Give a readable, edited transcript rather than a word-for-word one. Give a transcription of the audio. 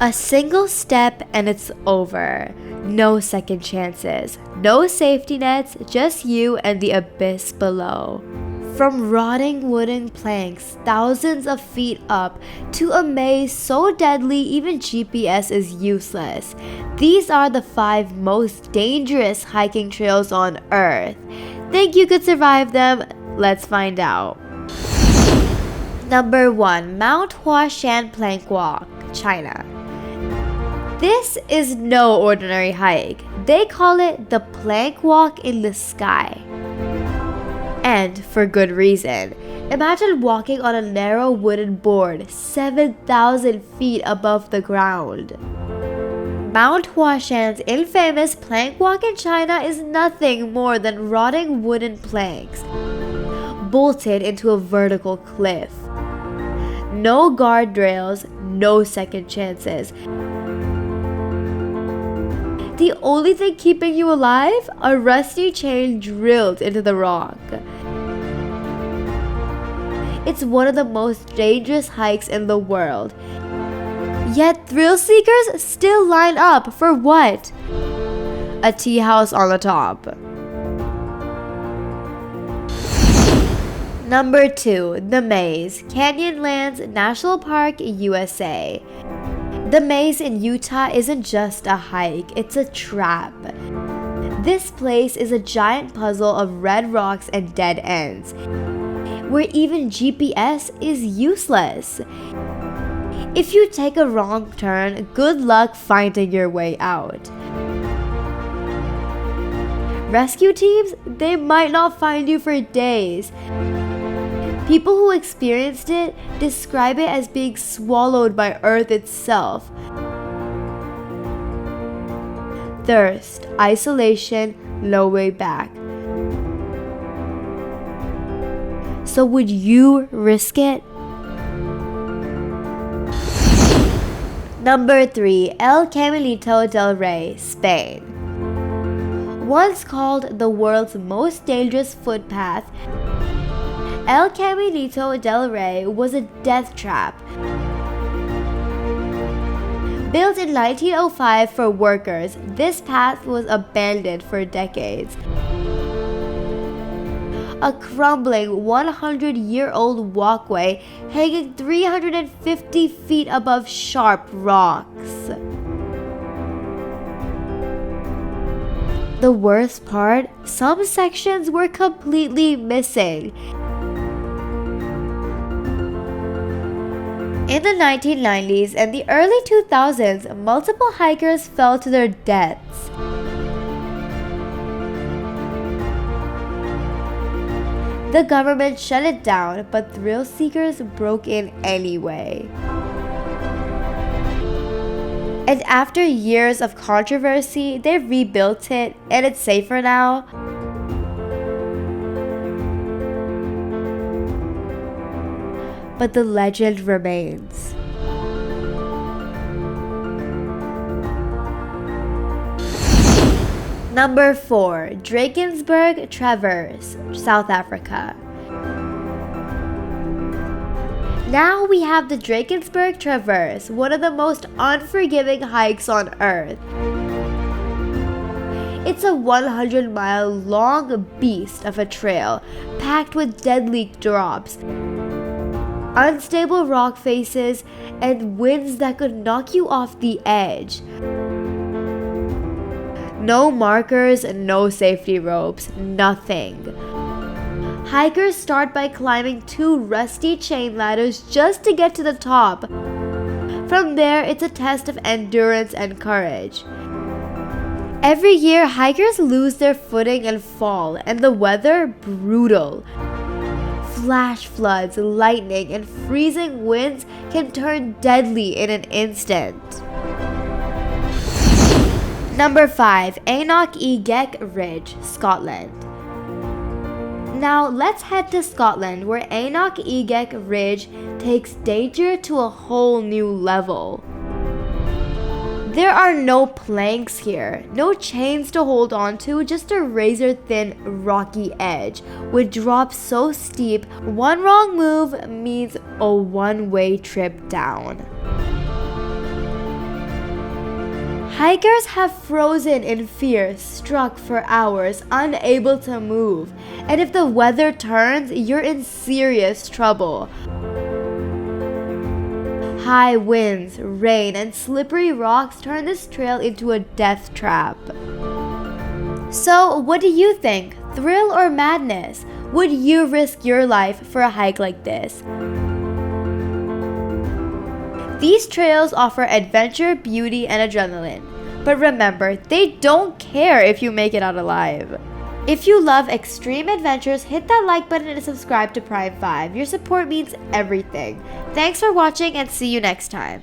A single step and it's over. No second chances, no safety nets, just you and the abyss below. From rotting wooden planks thousands of feet up to a maze so deadly even GPS is useless. These are the 5 most dangerous hiking trails on Earth. Think you could survive them? Let's find out. Number 1. Mount Huashan Plank Walk, China. This is no ordinary hike. They call it the plank walk in the sky. And for good reason. Imagine walking on a narrow wooden board 7,000 feet above the ground. Mount Huashan's infamous plank walk in China is nothing more than rotting wooden planks, bolted into a vertical cliff. No guardrails, no second chances. The only thing keeping you alive? A rusty chain drilled into the rock. It's one of the most dangerous hikes in the world. Yet thrill seekers still line up for what? A tea house on the top. Number 2. The Maze, Canyonlands National Park, USA. The maze in Utah isn't just a hike, it's a trap. This place is a giant puzzle of red rocks and dead ends, where even GPS is useless. If you take a wrong turn, good luck finding your way out. Rescue teams, they might not find you for days. People who experienced it describe it as being swallowed by Earth itself. Thirst, isolation, no way back. So would you risk it? Number 3. El Caminito del Rey, Spain. Once called the world's most dangerous footpath, El Caminito del Rey was a death trap. Built in 1905 for workers, this path was abandoned for decades. A crumbling 100-year-old walkway hanging 350 feet above sharp rocks. The worst part, some sections were completely missing. In the 1990s and the early 2000s, multiple hikers fell to their deaths. The government shut it down, but thrill seekers broke in anyway. And after years of controversy, they rebuilt it and it's safer now. But the legend remains. Number 4. Drakensberg Traverse, South Africa. Now we have the Drakensberg Traverse, one of the most unforgiving hikes on Earth. It's a 100-mile long beast of a trail, packed with deadly drops, unstable rock faces, and winds that could knock you off the edge. No markers, no safety ropes, nothing. Hikers start by climbing 2 rusty chain ladders just to get to the top. From there, it's a test of endurance and courage. Every year, hikers lose their footing and fall, and the weather, brutal. Flash floods, lightning, and freezing winds can turn deadly in an instant. Number 5. Aonach Eagach Ridge, Scotland. Now let's head to Scotland, where Aonach Eagach Ridge takes danger to a whole new level. There are no planks here, no chains to hold on to, just a razor-thin rocky edge with drops so steep, one wrong move means a one-way trip down. Hikers have frozen in fear, struck for hours, unable to move. And if the weather turns, you're in serious trouble. High winds, rain, and slippery rocks turn this trail into a death trap. So, what do you think? Thrill or madness? Would you risk your life for a hike like this? These trails offer adventure, beauty, and adrenaline. But remember, they don't care if you make it out alive. If you love extreme adventures, hit that like button and subscribe to Prime 5. Your support means everything. Thanks for watching and see you next time.